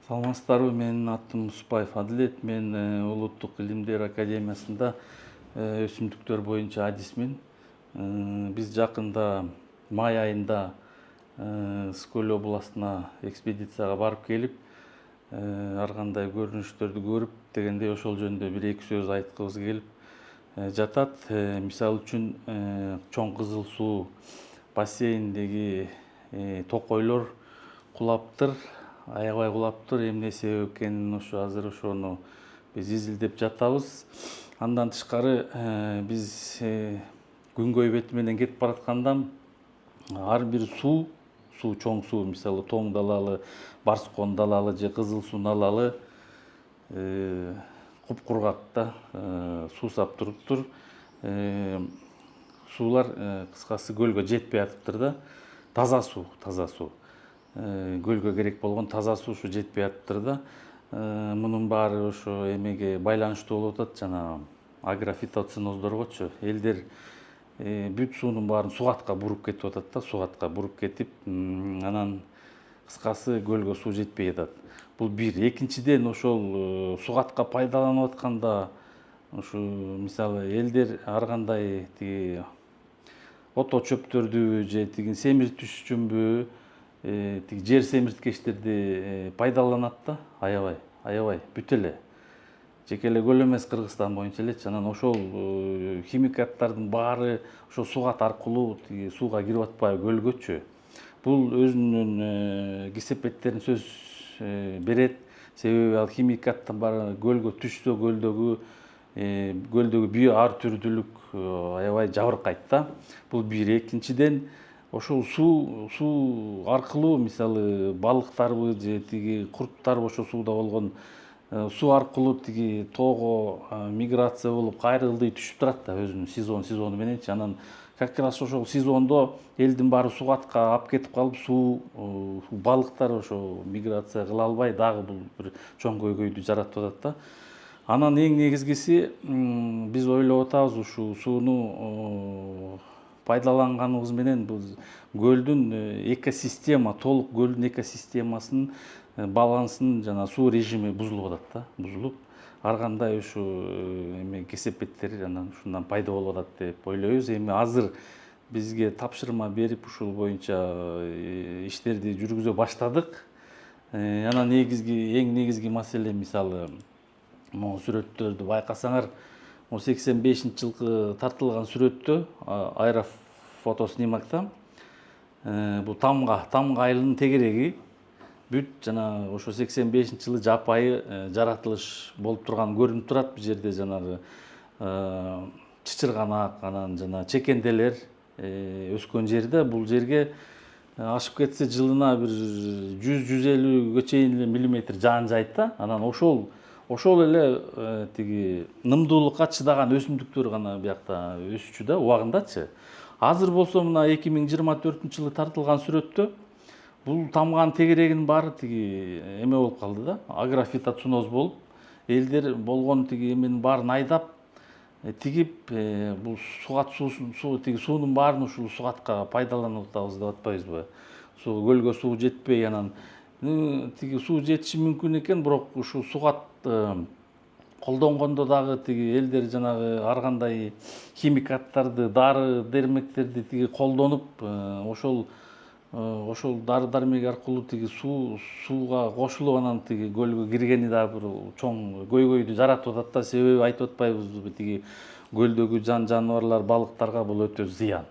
Саламатсыздарбы, менин атым Мусбаев Адилет. Мен Улуттук илимдер академиясында өсүмдүктөр боюнча адисмин. Биз жакында май айында Скөл областына экспедицияга барып келип, ар кандай көрүнүштөрдү көрүп дегендей ошол жөнүндө бир эки сөз айткыбыз келип жатат. Мисалы үчүн Чоң Кызыл суу бассейниндеги токойлор кулаптыр, аябай кулаптыр. Эмне себеп экенин азыр ошону биз изилдеп жатабыз. Андан тышкары биз күнгөй бети менен кетип баратканда ар бир суу, чоң суу, мисалы Тоң далалы, Барскон далалы же Кызыл суу далалы куп-кургак суусап туруптур. Суулар кыскасы көлгө жетпей атыптыр да. Таза суу. Көлгө керек болгон таза суу ушу жетпей атыптыр да. Мунун баары ошо эмеге байланыштуу болуп атат, жана агрофитоценоздоргочу. Элдер бүт суунун баарын сугатка буруп кетип атат да, сугатка буруп кетип, анан кыскасы көлгө суу жетпей атат. Бул бир. Экинчиден, ошол сугатка пайдаланып атканда ушу мисалы элдер ар кандай тиги ото чөптөрдү же тиги семиртиш үчүнбү тиги жер семирткечтерди пайдаланат да, аябай бүт эле. Жеке эле көл эмес, Кыргызстан боюнча элечи. Анан ошол химикаттардын баары ошо сугат аркылуу тиги сууга кирип атпайбы, көлгөчү. Бул өзүнүн кесепеттерин сөз берет. Себеби ал химикаттын баары көлгө түшсө, көлдөгү био ар түрдүүлүк аябай жабыркайт да. Бул бир. Экинчиден, ошол суу аркылуу мисалы балыктарбы же тиги курттарбы ошо сууда болгон суу аркылуу тиги тоого миграция болуп кайра ылдый түшүп турат да, өзүнүн сезону мененчи. Анан как раз ошол сезондо элдин баары сугатка ап кетип калып, балыктар ошо миграция кыла албай дагы бул бир чоң көйгөйдү жаратып атат да. Анан эң негизгиси биз ойлоп атабыз, ушу сууну пайдаланганыбыз менен биз көлдүн экосистема, толук көлдүн экосистемасынын балансын жана суу режими бузулуп атат да, бузулуп, ар кандай ушу эме кесепеттер анан ушундан пайда болуп атат деп ойлойбуз. Эми азыр бизге тапшырма берип ушул боюнча иштерди жүргүзө баштадык. Анан эң негизги маселе, мисалы могу сүрөттөрдү байкасаңар, 85 жылкы тартылган сүрөттө, аэрофотоснимокто бул Тамга айылынын тегереги бүт жана ошо 85 жылы жапайы жаратылыш болуп турган көрүнүп турат. Бул жерде жанагы чычырганак, анан жана чекенделер өскөн жерде. Бул жерге ашып кетсе жылына бир 100-150 чейин миллиметр жаан жайт да. Анан ошол эле тиги нымдуулукка чыдаган өсүмдүктөр гана биякта өсүчү да, убагындачы. Азыр болсо мына 2024-жылы тартылган сүрөттө бул Тамганын тегерегинин баары тиги эме болуп калды да, агрофитоценоз болуп, элдер болгон тиги эменин баарын айдап тигип, бул суунун баарын ушул сугатка пайдаланып атабыз деп атпайбызбы? Көлгө суу жетпей, анан тиги суу жетиши мүмкүн экен, бирок ушул сугат колдонгондо дагы тиги элдер жанагы ар кандай химикаттарды, дары дармектерди тиги колдонуп, ошол дары дармек аркылуу тиги сууга кошулуп, анан тиги көлгө киргени дагы бир чоң көйгөйдү жаратып атат да. Себеби айтып атпайбызбы, тиги көлдөгү жаныбарлар, балыктарга бул өтө зыян.